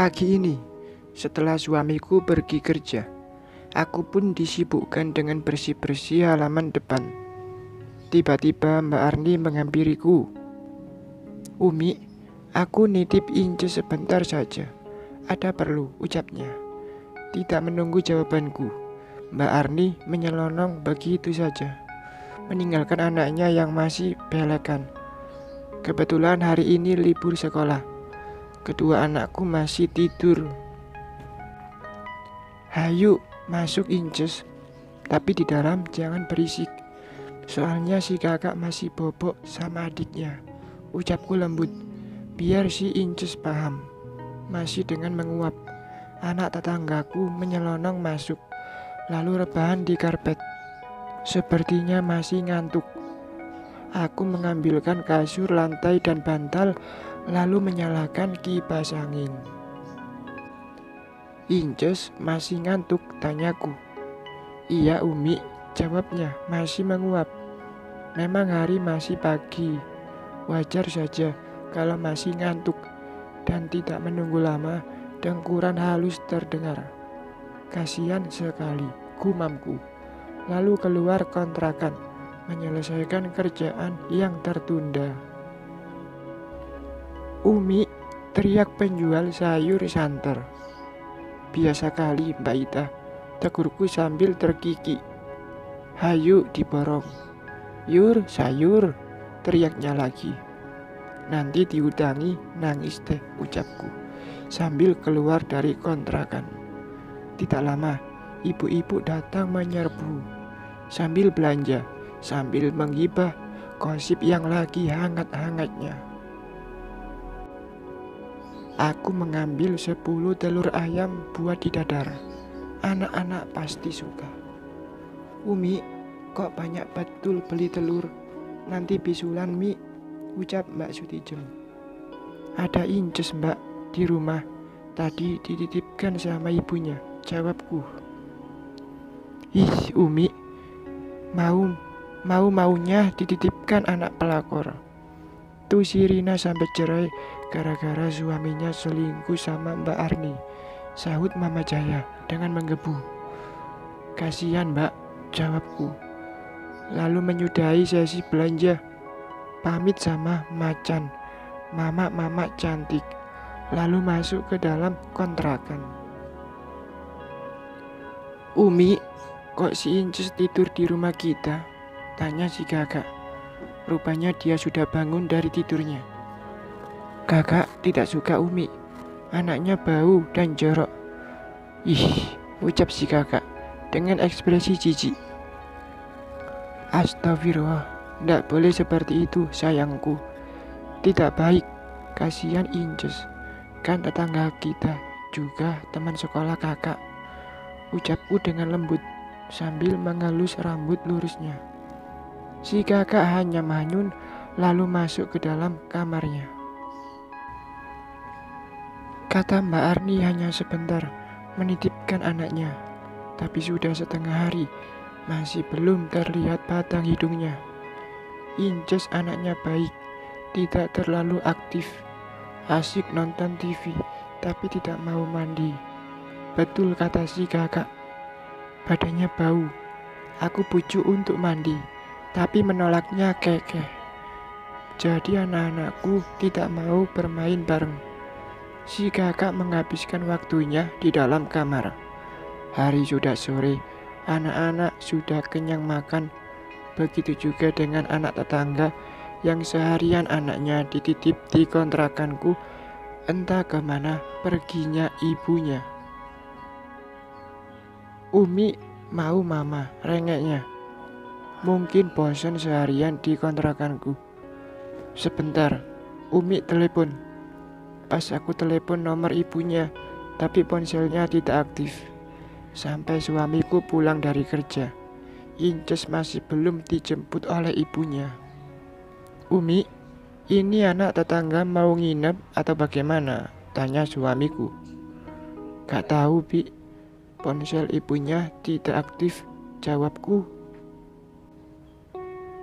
Pagi ini, setelah suamiku pergi kerja, aku pun disibukkan dengan bersih-bersih halaman depan. Tiba-tiba Mbak Arni menghampiriku. "Umi, aku nitip Ince sebentar saja. Ada perlu," ucapnya. Tidak menunggu jawabanku, Mbak Arni menyelonong begitu saja, meninggalkan anaknya yang masih belekan. Kebetulan hari ini libur sekolah. Kedua anakku masih tidur. "Hayu, masuk Inces. Tapi di dalam jangan berisik. Soalnya si kakak masih bobok sama adiknya," ucapku lembut, biar si Inces paham. Masih dengan menguap, anak tetanggaku menyelonong masuk, lalu rebahan di karpet. Sepertinya masih ngantuk. Aku mengambilkan kasur, lantai, dan bantal, lalu menyalakan kipas angin. "Inces masih ngantuk?" tanyaku. "Iya Umi," jawabnya masih menguap. Memang hari masih pagi, wajar saja kalau masih ngantuk. Dan tidak menunggu lama, dengkuran halus terdengar. "Kasihan sekali," gumamku, lalu keluar kontrakan, menyelesaikan kerjaan yang tertunda. "Umi," teriak penjual sayur santer. "Biasa kali Mbak Ita," tegurku sambil terkikik. "Hayu diborong." "Yur, sayur," teriaknya lagi. "Nanti diudangi nangis deh," ucapku sambil keluar dari kontrakan. Tidak lama, ibu-ibu datang menyerbu sambil belanja, sambil menggibah gosip yang lagi hangat-hangatnya. Aku mengambil 10 telur ayam buat didadar. Anak-anak pasti suka. "Umi, kok banyak betul beli telur? Nanti bisulan Mi," ucap Mbak Sutijem. "Ada Inces Mbak di rumah, tadi dititipkan sama ibunya," jawabku. "Ih Umi, maunya dititipkan anak pelakor. Tuh si Rina sampai cerai gara-gara suaminya selingkuh sama Mbak Arni," sahut Mama Jaya dengan menggebu. "Kasihan Mbak," jawabku, lalu menyudahi sesi belanja. Pamit sama macan, mama cantik, lalu masuk ke dalam kontrakan. "Umi, kok si Inces tidur di rumah kita?" tanya si kakak. Rupanya dia sudah bangun dari tidurnya. "Kakak tidak suka Umi, anaknya bau dan jorok." "Ih," ucap si kakak dengan ekspresi jijik. "Astagfirullah, ndak boleh seperti itu sayangku. Tidak baik, kasihan Inces. Kan tetangga kita, juga teman sekolah kakak," ucapku dengan lembut sambil mengelus rambut lurusnya. Si kakak hanya manyun lalu masuk ke dalam kamarnya. Kata Mbak Arni hanya sebentar menitipkan anaknya, tapi sudah setengah hari masih belum terlihat batang hidungnya. Inces anaknya baik, tidak terlalu aktif, asik nonton TV, tapi tidak mau mandi. Betul kata si kakak, badannya bau. Aku bujuk untuk mandi, tapi menolaknya kekeh. Jadi anak-anakku tidak mau bermain bareng. Si kakak menghabiskan waktunya di dalam kamar. Hari sudah sore, anak-anak sudah kenyang makan. Begitu juga dengan anak tetangga yang seharian anaknya dititip di kontrakanku. Entah kemana perginya ibunya. "Umi mau mama," rengeknya. "Mungkin bosan seharian di kontrakanku." "Sebentar, Umi telepon." Pas aku telepon nomor ibunya, tapi ponselnya tidak aktif. Sampai suamiku pulang dari kerja, Inces masih belum dijemput oleh ibunya. "Umi, ini anak tetangga mau nginep atau bagaimana?" tanya suamiku. "Gak tahu Bi, ponsel ibunya tidak aktif," jawabku.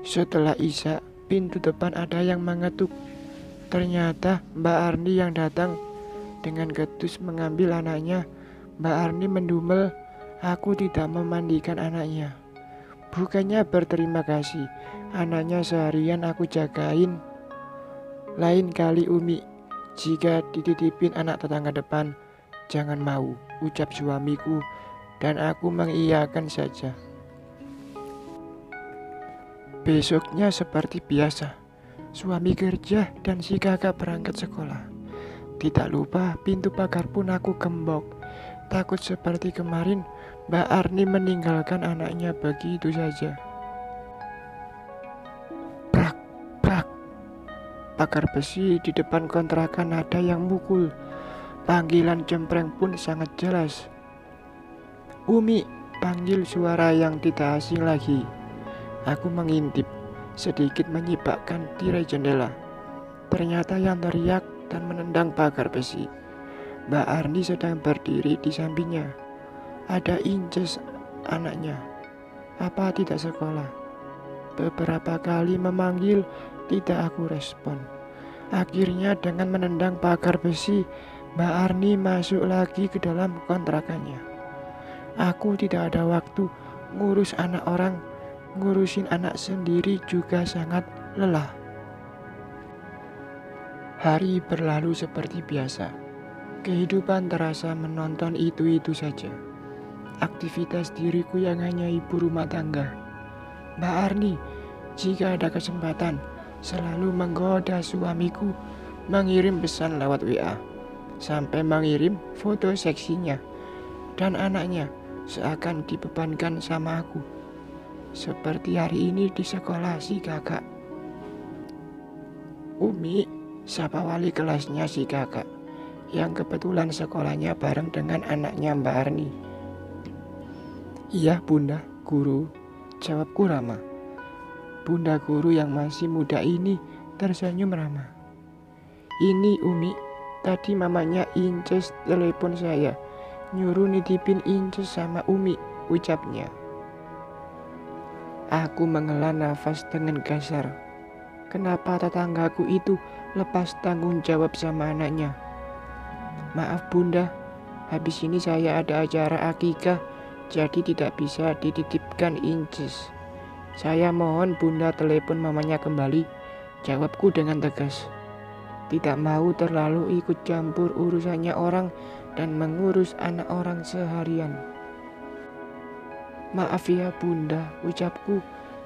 Setelah Isya, pintu depan ada yang mengetuk. Ternyata Mbak Arni yang datang Dengan ketus mengambil anaknya, Mbak Arni mendumel, aku tidak memandikan anaknya. Bukannya berterima kasih, anaknya seharian aku jagain. Lain kali Umi, jika dititipin anak tetangga depan, jangan mau, ucap suamiku, dan aku mengiyakan saja. Besoknya seperti biasa, suami kerja dan si kakak berangkat sekolah. Tidak lupa pintu pagar pun aku gembok. Takut seperti kemarin Mbak Arni meninggalkan anaknya begitu saja. Prak, prak. Pagar besi di depan kontrakan ada yang mukul. Panggilan cempreng pun sangat jelas. Umi, panggil suara yang tidak asing lagi. Aku mengintip, sedikit menyibakkan tirai jendela. Ternyata yang teriak dan menendang pagar besi, Mbak Arni sedang berdiri di sampingnya. Ada Inces, anaknya. Apa tidak sekolah? Beberapa kali memanggil, tidak aku respon. Akhirnya dengan menendang pagar besi, Mbak Arni masuk lagi ke dalam kontrakannya. Aku tidak ada waktu ngurus anak orang, ngurusin anak sendiri juga sangat lelah. Hari berlalu seperti biasa. Kehidupan terasa menonton itu-itu saja. Aktivitas diriku yang hanya ibu rumah tangga. Mbak Arni, jika ada kesempatan, selalu menggoda suamiku mengirim pesan lewat WA. Sampai mengirim foto seksinya dan anaknya seakan dibebankan sama aku. Seperti hari ini di sekolah si kakak. Umi, sapa wali kelasnya si kakak, yang kebetulan sekolahnya bareng dengan anaknya Mbak Arni. Iya bunda, guru, jawabku ramah. Bunda guru yang masih muda ini tersenyum ramah. Ini Umi, tadi mamanya Inces telepon saya, nyuruh nitipin Inces sama Umi, ucapnya. Aku menghela nafas dengan kasar. Kenapa tetanggaku itu lepas tanggung jawab sama anaknya? Maaf bunda, habis ini saya ada acara akikah, jadi tidak bisa dititipkan Inces. Saya mohon bunda telepon mamanya kembali, jawabku dengan tegas. Tidak mau terlalu ikut campur urusannya orang dan mengurus anak orang seharian. Maaf ya bunda, ucapku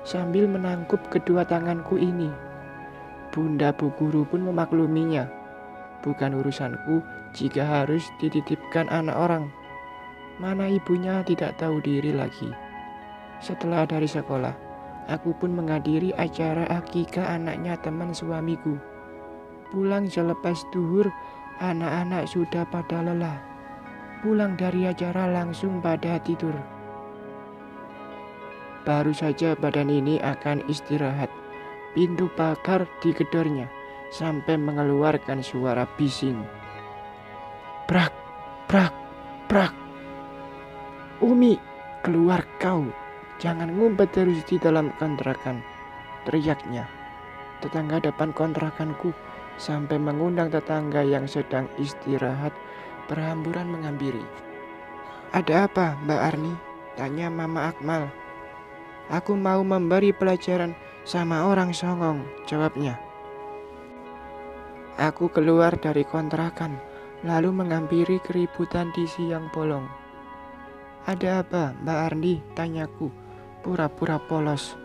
sambil menangkup kedua tanganku ini. Bunda bu guru pun memakluminya. Bukan urusanku jika harus dititipkan anak orang. Mana ibunya tidak tahu diri lagi. Setelah dari sekolah, aku pun menghadiri acara akikah anaknya teman suamiku. Pulang selepas duhur, anak-anak sudah pada lelah. Pulang dari acara langsung pada tidur. Baru saja badan ini akan istirahat, pintu pagar digedornya sampai mengeluarkan suara bising. Prak, prak, prak. Umi, keluar kau. Jangan ngumpet terus di dalam kontrakan, teriaknya. Tetangga depan kontrakanku sampai mengundang tetangga yang sedang istirahat berhamburan menghampiri. Ada apa Mbak Arni? Tanya Mama Akmal. Aku mau memberi pelajaran sama orang songong, jawabnya. Aku keluar dari kontrakan, lalu menghampiri keributan di siang bolong. Ada apa Mbak Arni? Tanyaku, pura-pura polos.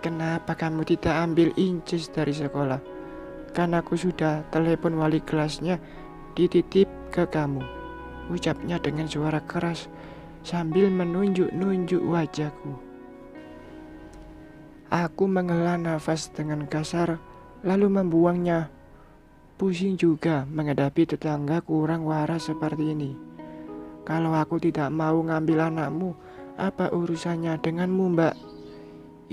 Kenapa kamu tidak ambil Inces dari sekolah? Kan aku sudah telepon wali kelasnya dititip ke kamu, ucapnya dengan suara keras sambil menunjuk-nunjuk wajahku. Aku menghela nafas dengan kasar lalu membuangnya. Pusing juga menghadapi tetangga kurang waras seperti ini. Kalau aku tidak mau ngambil anakmu, apa urusannya denganmu Mbak?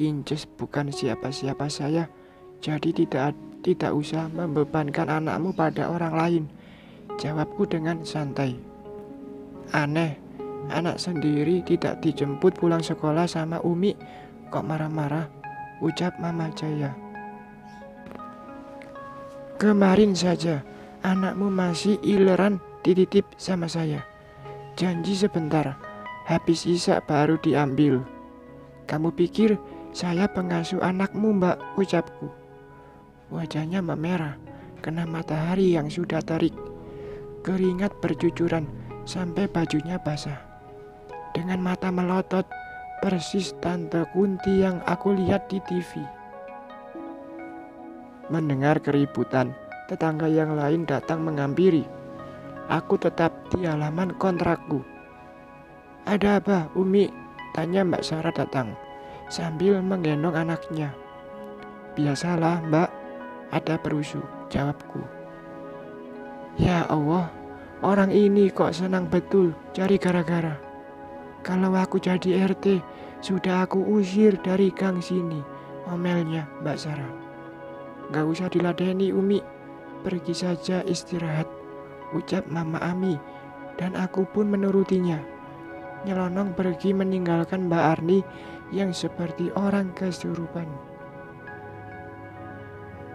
Inces bukan siapa-siapa saya, jadi tidak usah membebankan anakmu pada orang lain, jawabku dengan santai. Aneh, anak sendiri tidak dijemput pulang sekolah sama Umi, kok marah-marah, ucap Mama Jaya. Kemarin saja Anakmu masih ileran dititip sama saya. Janji sebentar, habis isak baru diambil. Kamu pikir saya pengasuh anakmu, Mbak, ucapku. Wajahnya memerah, kena matahari yang sudah terik. Keringat bercucuran sampai bajunya basah. Dengan mata melotot, persis Tante Kunti yang aku lihat di TV. Mendengar keributan, tetangga yang lain datang menghampiri. Aku tetap di halaman kontrakku. Ada apa, Umi? Tanya Mbak Sarah datang, sambil menggendong anaknya. Biasalah, Mbak, ada perusuh, jawabku. Ya Allah, orang ini kok senang betul cari gara-gara. Kalau aku jadi RT, sudah aku usir dari gang sini, omelnya Mbak Sarah. Gak usah diladeni, Umi, pergi saja istirahat, ucap Mama Ami, dan aku pun menurutinya. Nyelonong pergi meninggalkan Mbak Arni yang seperti orang kesurupan.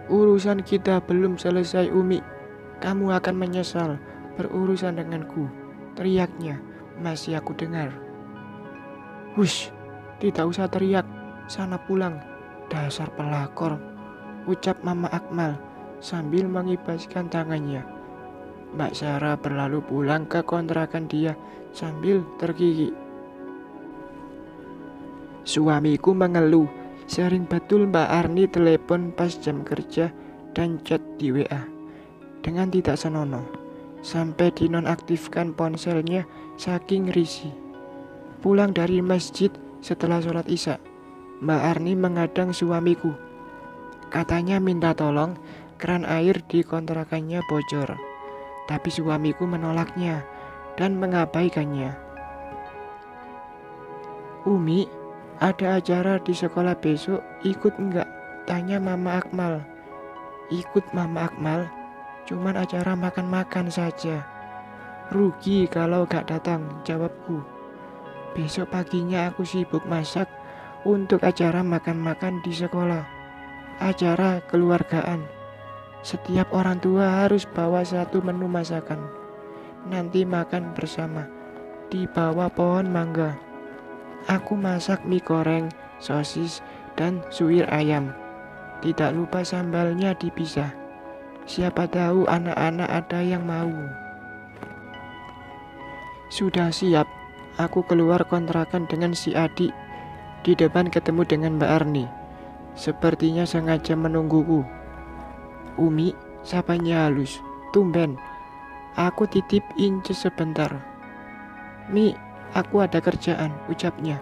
Urusan kita belum selesai, Umi. Kamu akan menyesal berurusan denganku, teriaknya masih aku dengar. Hush, tidak usah teriak, sana pulang, dasar pelakor, ucap Mama Akmal sambil mengibaskan tangannya. Mbak Sarah berlalu pulang ke kontrakan dia sambil tergigit. Suamiku mengeluh, sering betul Mbak Arni telepon pas jam kerja dan chat di WA. Dengan tidak senonoh, sampai dinonaktifkan ponselnya saking risih. Pulang dari masjid setelah sholat isya, Mbak Arni mengadang suamiku. Katanya minta tolong keran air di kontrakannya bocor. Tapi suamiku menolaknya dan mengabaikannya. Umi, ada acara di sekolah besok, ikut enggak? Tanya Mama Akmal. Ikut Mama Akmal, cuman acara makan-makan saja. Rugi kalau gak datang, jawabku. Besok paginya aku sibuk masak untuk acara makan-makan di sekolah. Acara keluargaan. Setiap orang tua harus bawa satu menu masakan. Nanti makan bersama di bawah pohon mangga. Aku masak mie goreng, sosis, dan suwir ayam. Tidak lupa sambalnya dipisah. Siapa tahu anak-anak ada yang mau. Sudah siap, aku keluar kontrakan dengan si adik. Di depan ketemu dengan Mbak Arni. Sepertinya sengaja menungguku. Umi, sapanya halus, tumben. Aku titip Inces sebentar. Mi, aku ada kerjaan, ucapnya.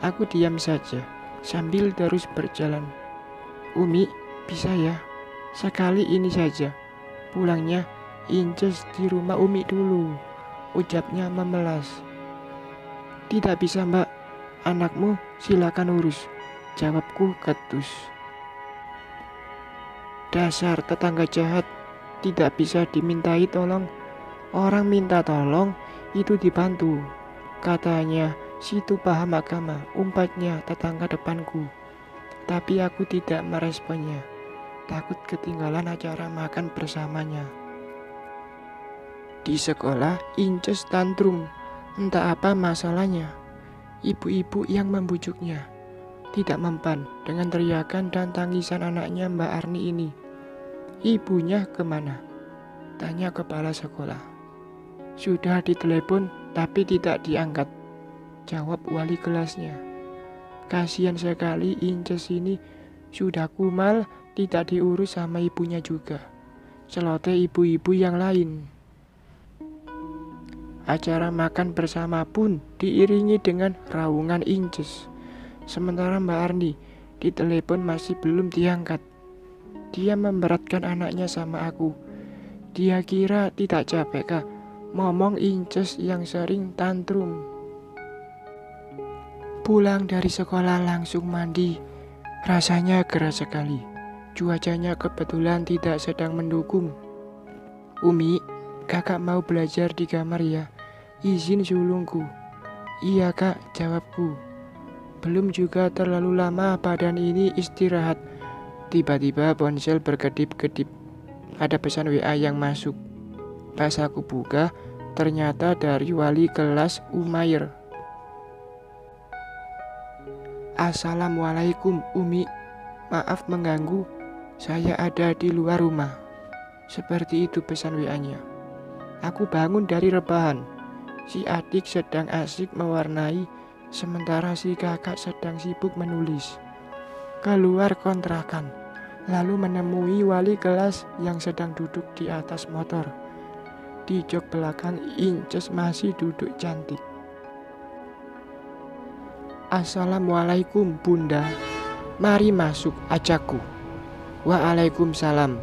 Aku diam saja, sambil terus berjalan. Umi, bisa ya? Sekali ini saja. Pulangnya Inces di rumah Umi dulu, ucapnya memelas. Tidak bisa, Mbak. Anakmu silakan urus, jawabku ketus. Dasar tetangga jahat, tidak bisa dimintai tolong. Orang minta tolong itu dibantu. Katanya situ paham agama, umpatnya tetangga depanku. Tapi aku tidak meresponnya, takut ketinggalan acara makan bersamanya. Di sekolah Inces tantrum, entah apa masalahnya. Ibu-ibu yang membujuknya tidak mempan dengan teriakan dan tangisan anaknya Mbak Arni ini. Ibunya kemana? Tanya kepala sekolah. Sudah ditelepon tapi tidak diangkat, jawab wali kelasnya. Kasihan sekali Inces ini, sudah kumal tidak diurus sama ibunya juga. Celoteh ibu-ibu yang lain. Acara makan bersama pun diiringi dengan raungan Inces. Sementara Mbak Arni ditelepon masih belum diangkat. Dia memberatkan anaknya sama aku. Dia kira tidak capek kah ngomong Inces yang sering tantrum. Pulang dari sekolah langsung mandi. Rasanya gerah sekali. Cuacanya kebetulan tidak sedang mendukung. Umi, kakak mau belajar di kamar ya? Izin sulungku. Iya kak, jawabku. Belum juga terlalu lama badan ini istirahat. Tiba-tiba ponsel berkedip-kedip. ada pesan WA yang masuk. Pas aku buka, ternyata dari wali kelas Umair. Assalamualaikum Umi, maaf mengganggu, saya ada di luar rumah. Seperti itu pesan WA-nya. Aku bangun dari rebahan. Si adik sedang asik mewarnai, sementara si kakak sedang sibuk menulis. Keluar kontrakan, lalu menemui wali kelas yang sedang duduk di atas motor. Di jok belakang Inces masih duduk cantik. Assalamualaikum Bunda, mari masuk, ajakku. Waalaikumsalam.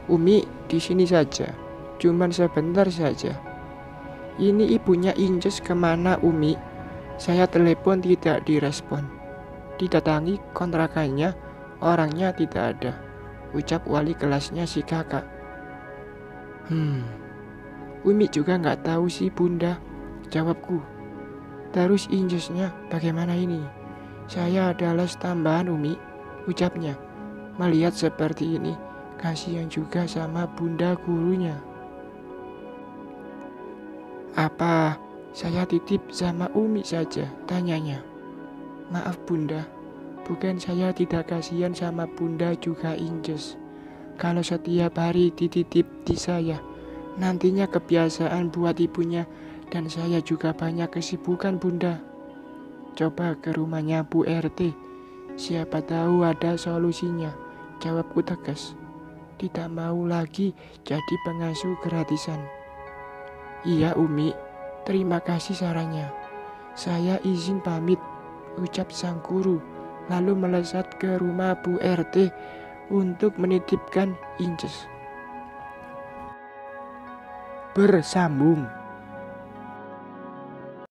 Umi di sini saja, cuman sebentar saja. Ini ibunya Inces kemana Umi? Saya telepon tidak direspon. Didatangi kontrakannya, orangnya tidak ada, ucap wali kelasnya si kakak. Umi juga nggak tahu sih Bunda, jawabku. Terus Incesnya bagaimana ini? Saya ada les tambahan Umi, ucapnya. Melihat seperti ini, kasihan juga sama Bunda gurunya. Apa saya titip sama Umi saja, tanyanya. Maaf Bunda, bukan saya tidak kasihan sama Bunda juga Inces. Kalau setiap hari dititip di saya, nantinya kebiasaan buat ibunya dan saya juga banyak kesibukan Bunda. Coba ke rumahnya Bu RT, siapa tahu ada solusinya, jawabku tegas. Tidak mau lagi jadi pengasuh gratisan. Iya Umi, terima kasih sarannya. Saya izin pamit, ucap sang guru, lalu melesat ke rumah Bu RT untuk menitipkan Inces. Bersambung.